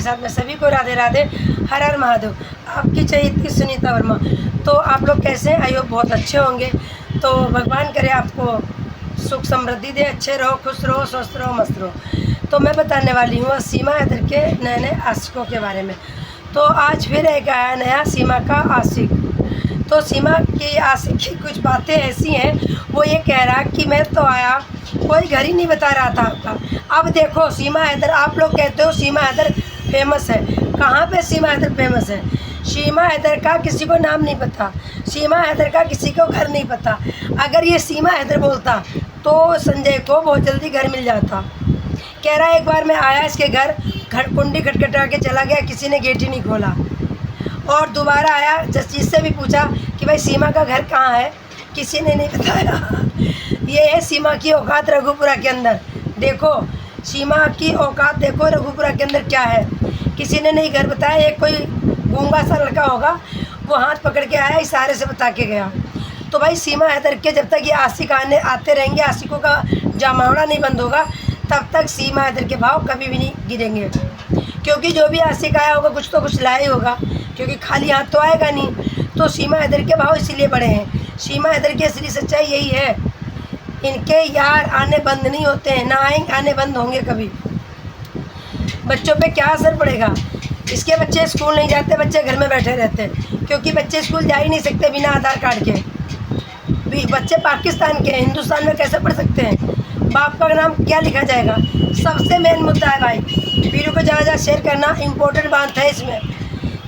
के साथ में सभी को राधे राधे, हर हर महादेव। आपकी चहेती सुनीता वर्मा। तो आप लोग कैसे हैं? आई होप बहुत अच्छे होंगे। तो भगवान करे आपको सुख समृद्धि दे, अच्छे रहो, खुश रहो, स्वस्थ रहो, मस्त रहो। तो मैं बताने वाली हूँ सीमा हैदर के नए नए आशिकों के बारे में। तो आज फिर एक आया नया सीमा का आशिक। तो सीमा की आशिक की कुछ बातें ऐसी हैं, वो ये कह रहा कि मैं तो आया, कोई घर ही नहीं बता रहा था आपका। अब देखो सीमा हैदर, आप लोग कहते हो सीमा हैदर फेमस है, कहाँ पे सीमा हैदर फेमस है? सीमा हैदर का किसी को नाम नहीं पता, सीमा हैदर का किसी को घर नहीं पता। अगर ये सीमा हैदर बोलता तो संजय को बहुत जल्दी घर मिल जाता। कह रहा है एक बार मैं आया इसके घर, कुंडी खटखटा के चला गया, किसी ने गेट ही नहीं खोला। और दोबारा आया, जस्टिस से भी पूछा कि भाई सीमा का घर कहाँ है, किसी ने नहीं बताया। ये है सीमा की औकात रघुपुरा के अंदर। देखो सीमा की औकात देखो रघुपुरा के अंदर क्या है, किसी ने नहीं घर बताया। एक कोई गूंगा सा लड़का होगा, वो हाथ पकड़ के आया, इशारे से बता के गया। तो भाई सीमा हैदर के जब तक ये आशिक आते रहेंगे, आशिकों का जमावड़ा नहीं बंद होगा, तब तक सीमा हैदर के भाव कभी भी नहीं गिरेंगे। क्योंकि जो भी आशिक आया होगा कुछ तो कुछ लाया ही होगा, क्योंकि खाली हाथ तो आएगा नहीं। तो सीमा हैदर के भाव इसीलिए बढ़े हैं। सीमा हैदर की असली सच्चाई यही है, इनके यार आने बंद नहीं होते हैं, ना आएंगे, आने बंद होंगे कभी। बच्चों पे क्या असर पड़ेगा? इसके बच्चे स्कूल नहीं जाते, बच्चे घर में बैठे रहते हैं, क्योंकि बच्चे स्कूल जा ही नहीं सकते बिना आधार कार्ड के। बच्चे पाकिस्तान के हिंदुस्तान में कैसे पढ़ सकते हैं? बाप का नाम क्या लिखा जाएगा? सबसे मेन मुद्दा है भाई, वीडियो को ज़्यादा शेयर करना, इम्पोर्टेंट बात है इसमें।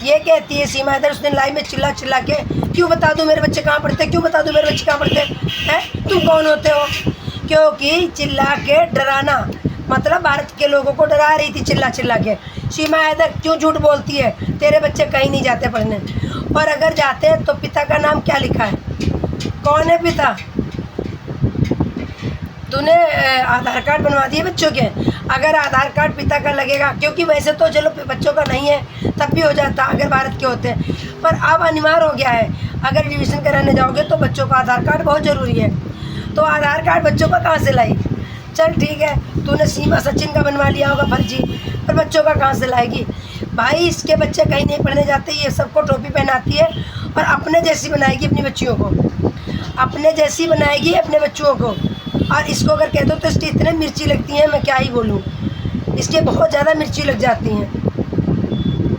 ये कहती है सीमा हैदर, उसने लाइव में चिल्ला चिल्ला के, क्यों बता दूं मेरे बच्चे कहाँ पढ़ते, क्यों बता दूं मेरे बच्चे कहाँ पढ़ते हैं, तुम कौन होते हो? क्योंकि चिल्ला के डराना, मतलब भारत के लोगों को डरा रही थी चिल्ला चिल्ला के। सीमा हैदर क्यों झूठ बोलती है? तेरे बच्चे कहीं नहीं जाते पढ़ने, और अगर जाते हैं तो पिता का नाम क्या लिखा है, कौन है पिता? तूने आधार कार्ड बनवा दिए बच्चों के, अगर आधार कार्ड पिता का लगेगा, क्योंकि वैसे तो चलो बच्चों का नहीं है तब भी हो जाता अगर भारत के होते हैं, पर अब अनिवार्य हो गया है। अगर एडमिशन कराने जाओगे तो बच्चों का आधार कार्ड बहुत ज़रूरी है। तो आधार कार्ड बच्चों का कहाँ से लाई? चल ठीक है, तूने सीमा सचिन का बनवा लिया होगा फर्जी, पर बच्चों का कहाँ से लाएगी? भाई इसके बच्चे कहीं नहीं पढ़ने जाते, ये सबको टोपी पहनाती है और अपने जैसी बनाएगी अपनी बच्चियों को, अपने जैसी बनाएगी अपने बच्चों को। और इसको अगर कह दो तो इसकी इतने मिर्ची लगती हैं, मैं क्या ही बोलूँ, इसके बहुत ज़्यादा मिर्ची लग जाती हैं।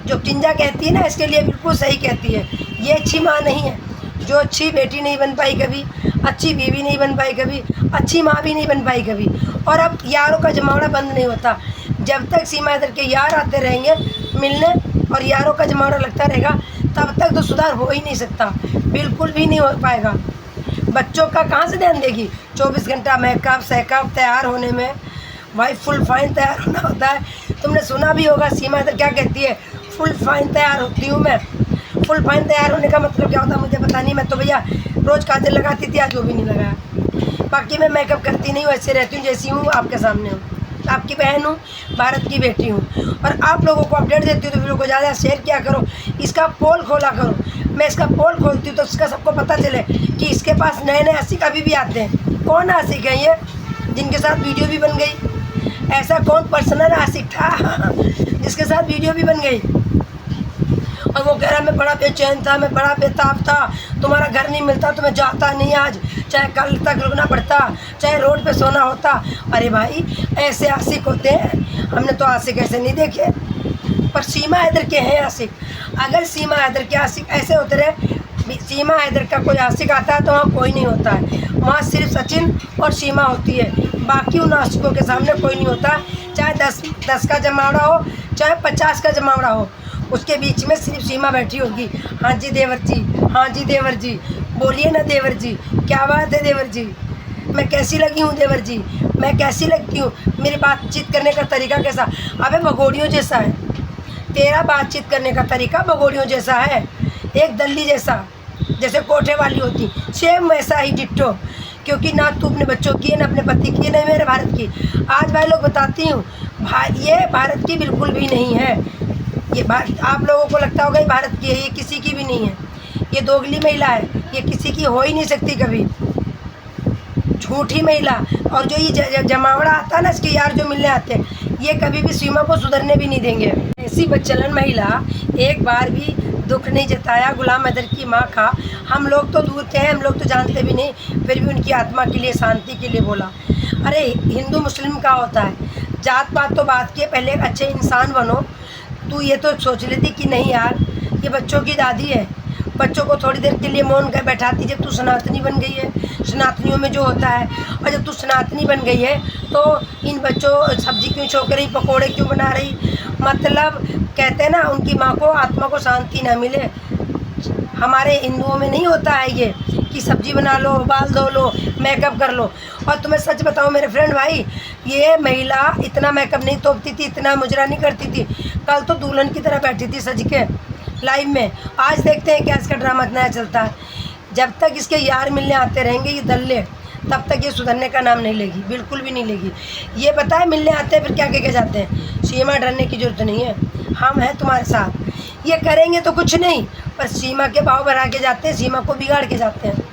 जो किंजा कहती है ना, इसके लिए बिल्कुल सही कहती है। ये अच्छी माँ नहीं है, जो अच्छी बेटी नहीं बन पाई कभी, अच्छी बीवी नहीं बन पाई कभी, अच्छी माँ भी नहीं बन पाई कभी। और अब यारों का जमावड़ा बंद नहीं होता, जब तक सीमा हैदर के यार आते रहेंगे मिलने और यारों का जमावड़ा लगता रहेगा, तब तक तो सुधार हो ही नहीं सकता, बिल्कुल भी नहीं हो पाएगा। बच्चों का कहाँ से ध्यान देगी? 24 घंटा मेकअप सेकअप तैयार होने में, भाई फुल फाइन तैयार होना होता है। तुमने सुना भी होगा सीमा हैदर क्या कहती है, फुल फाइन तैयार होती हूँ मैं। फुल फाइन तैयार होने का मतलब क्या होता है मुझे पता नहीं, मैं तो भैया रोज़ काजल लगाती थी, आज वो भी नहीं लगाया। बाकी मैं मेकअप करती नहीं हूँ, ऐसे रहती हूँ जैसी हूँ, आपके सामने हूँ, आपकी बहन हूँ, भारत की बेटी हूँ, और आप लोगों को अपडेट देती हूँ। तो वीडियो को ज़्यादा शेयर किया करो, इसका पोल खोला करो। मैं इसका पोल खोलती हूँ तो इसका सबको पता चले कि इसके पास नए नए आशिक अभी भी आते हैं। कौन आशिक है ये जिनके साथ वीडियो भी बन गई? ऐसा कौन पर्सनल आशिक था जिसके साथ वीडियो भी बन गई? और वो कह रहा मैं बड़ा बेचैन था, मैं बड़ा बेताब था, तुम्हारा घर नहीं मिलता तो मैं जाता नहीं, आज चाहे कल तक रुकना पड़ता, चाहे रोड पे सोना होता। अरे भाई ऐसे आशिक होते हैं, हमने तो आशिक ऐसे नहीं देखे, पर सीमा हैदर के हैं आशिक। अगर सीमा हैदर के आशिक ऐसे होते रहे, सीमा हैदर का कोई आशिक आता है तो वहाँ कोई नहीं होता है, वहाँ सिर्फ सचिन और सीमा होती है, बाकी उन आशिकों के सामने कोई नहीं होता। चाहे 10 का जमावड़ा हो, चाहे 50 का जमावड़ा हो, उसके बीच में सिर्फ सीमा बैठी होगी। हाँ जी देवर जी, हाँ जी देवर जी, बोलिए ना देवर जी, क्या बात है देवर जी, मैं कैसी लगी हूँ देवर जी, मैं कैसी लगती हूँ, मेरी बातचीत करने का तरीका कैसा? अबे भगोड़ियों जैसा है तेरा बातचीत करने का तरीका, भगोड़ियों जैसा है, एक दल्ली जैसा, जैसे कोठे वाली होती, सेम वैसा ही डिट्टो। क्योंकि ना तू अपने बच्चों की है, ना अपने पति की है, ना मेरे भारत की। आज भाई लोग बताती हूँ, ये भारत की बिल्कुल भी नहीं है। ये आप लोगों को लगता होगा ये भारत की है, ये किसी की भी नहीं है, ये दोगली महिला है, ये किसी की हो ही नहीं सकती कभी, झूठी महिला। और जो ये जमावड़ा आता है ना, इसके यार जो मिलने आते हैं, ये कभी भी सीमा को सुधरने भी नहीं देंगे। ऐसी बदचलन महिला एक बार भी दुख नहीं जताया। गुलाम हैदर की माँ का हम लोग तो दूर के हैं, हम लोग तो जानते भी नहीं, फिर भी उनकी आत्मा के लिए, शांति के लिए बोला। अरे हिंदू मुस्लिम का होता है, जात पात तो बात की, पहले एक अच्छे इंसान बनो। तू ये तो सोच लेती कि नहीं यार ये बच्चों की दादी है, बच्चों को थोड़ी देर के लिए मौन कर बैठाती। जब तू सनातनी बन गई है, सनातनियों में जो होता है, और जब तू सनातनी बन गई है तो इन बच्चों सब्जी क्यों छोक रही, पकोड़े क्यों बना रही। मतलब कहते हैं ना उनकी माँ को, आत्मा को शांति ना मिले। हमारे हिंदुओं में नहीं होता है ये कि सब्जी बना लो, बाल धो लो, मेकअप कर लो। और तुम्हें सच बताऊं मेरे फ्रेंड भाई, ये महिला इतना मेकअप नहीं तोपती थी, इतना मुजरा नहीं करती थी। कल तो दुल्हन की तरह बैठी थी सज के लाइव में। आज देखते हैं क्या इसका ड्रामा नया चलता है। जब तक इसके यार मिलने आते रहेंगे ये दल्ले, तब तक ये सुधरने का नाम नहीं लेगी, बिल्कुल भी नहीं लेगी। ये पता है मिलने आते हैं फिर क्या कह के जाते हैं, सीमा डरने की ज़रूरत नहीं है, हम हैं तुम्हारे साथ। ये करेंगे तो कुछ नहीं, पर सीमा के भाव बढ़ा के जाते हैं, सीमा को बिगाड़ के जाते हैं।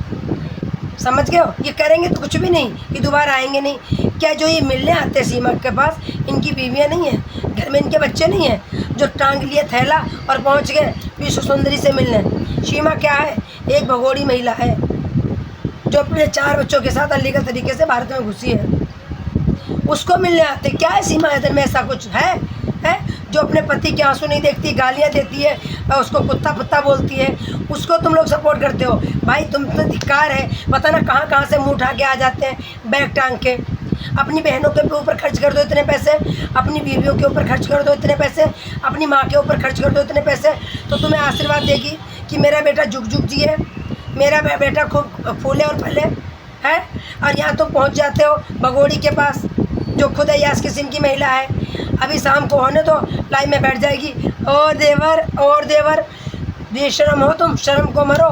समझ गए हो, ये करेंगे तो कुछ भी नहीं, ये दोबारा आएंगे नहीं। क्या जो ये मिलने आते हैं सीमा के पास, इनकी बीवियाँ नहीं हैं, घर में इनके बच्चे नहीं हैं जो टांग लिए थैला और पहुंच गए विश्व सुंदरी से मिलने। सीमा क्या है, एक भगोड़ी महिला है जो अपने 4 बच्चों के साथ अलीगढ़ तरीके से भारत में घुसी है, उसको मिलने आते। क्या है सीमा हैदर में ऐसा कुछ है जो अपने पति के आंसू नहीं देखती, गालियाँ देती है और उसको कुत्ता पुत्ता बोलती है, उसको तुम लोग सपोर्ट करते हो। भाई तुम तो धिक्कार है, पता ना कहाँ से मुँह उठा के आ जाते हैं बैग टांग के। अपनी बहनों के ऊपर खर्च कर दो इतने पैसे, अपनी बीवियों के ऊपर खर्च कर दो इतने पैसे, अपनी माँ के ऊपर खर्च कर दो इतने पैसे, तो तुम्हें आशीर्वाद देगी कि मेरा बेटा झुक झुक जिए, मेरा बेटा खूब फूले और फले है। और यहाँ तुम पहुँच जाते हो भगोड़ी के पास जो खुद अयास किस्म की महिला है। अभी शाम को होने तो लाइव में बैठ जाएगी, और देवर बेशरम हो तुम, शर्म को मरो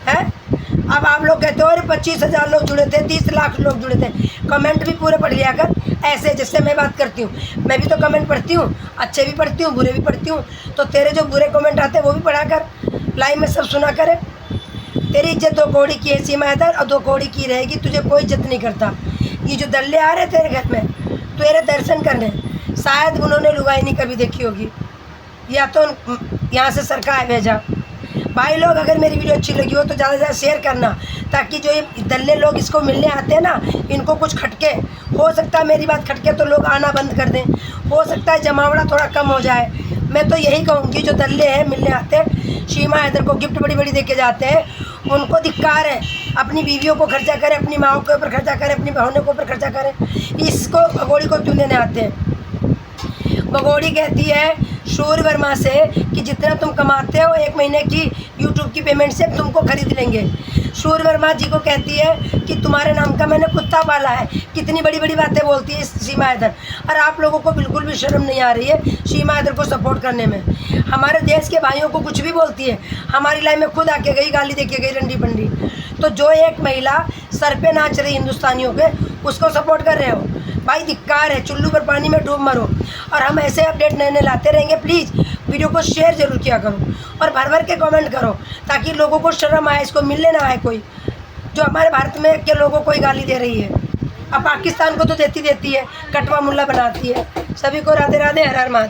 है। अब आप लोग कहते हो अरे 25,000 लोग जुड़े थे, 30 लाख लोग जुड़े थे, कमेंट भी पूरे पढ़ लिया कर। ऐसे जिससे मैं बात करती हूँ, मैं भी तो कमेंट पढ़ती हूँ, अच्छे भी पढ़ती हूँ, बुरे भी पढ़ती हूँ। तो तेरे जो बुरे कमेंट आते हैं वो भी पढ़ा कर, लाइव में सब सुना करे। तेरी इज्जत 2 कौड़ी की है सीमा हैदर, और 2 कौड़ी की रहेगी, तुझे कोई इज्जत नहीं करता। ये जो दल्ले आ रहे तेरे घर में तेरे दर्शन करने, शायद उन्होंने लुगाई नहीं कभी देखी होगी, या तो यहाँ से सरकार भेजा। भाई लोग अगर मेरी वीडियो अच्छी लगी हो तो ज़्यादा से ज़्यादा शेयर करना, ताकि जो ये दल्ले लोग इसको मिलने आते हैं ना, इनको कुछ खटके, हो सकता है मेरी बात खटके तो लोग आना बंद कर दें, हो सकता है जमावड़ा थोड़ा कम हो जाए। मैं तो यही कहूँगी जो दल्ले हैं मिलने आते हैं, सीमा हैदर को गिफ्ट बड़ी बड़ी दे के जाते हैं, उनको धिक्कार है। अपनी बीवियों को खर्चा करें, अपनी माओ के ऊपर खर्चा करें, अपनी बहनों के ऊपर खर्चा करें, इसको भगोड़ी को क्यों देने आते हैं। भगोड़ी कहती है सूर्य वर्मा से कि जितना तुम कमाते हो 1 महीने की यूट्यूब की पेमेंट से तुमको खरीद लेंगे। सूर्य वर्मा जी को कहती है कि तुम्हारे नाम का मैंने कुत्ता पाला है। कितनी बड़ी बड़ी बातें बोलती है सीमा हैदर, और आप लोगों को बिल्कुल भी शर्म नहीं आ रही है सीमा हैदर को सपोर्ट करने में। हमारे देश के भाइयों को कुछ भी बोलती है, हमारी लाइफ में खुद आके गई, गाली दे के गई रंडी पंडी। तो जो एक महिला सर पे नाच रही हिंदुस्तानियों के, उसको सपोर्ट कर रहे हो। भाई धिक्कार है, चुल्लू पर पानी में डूब मरो। और हम ऐसे अपडेट नए नए लाते रहेंगे। प्लीज़ वीडियो को शेयर जरूर किया करो और भर भर के कमेंट करो, ताकि लोगों को शर्म आए, इसको मिलने ना आए कोई जो हमारे भारत में के लोगों को ही गाली दे रही है। अब पाकिस्तान को तो देती है, कटवा मुल्ला बनाती है। सभी को राधे राधे, हर हर महादेव।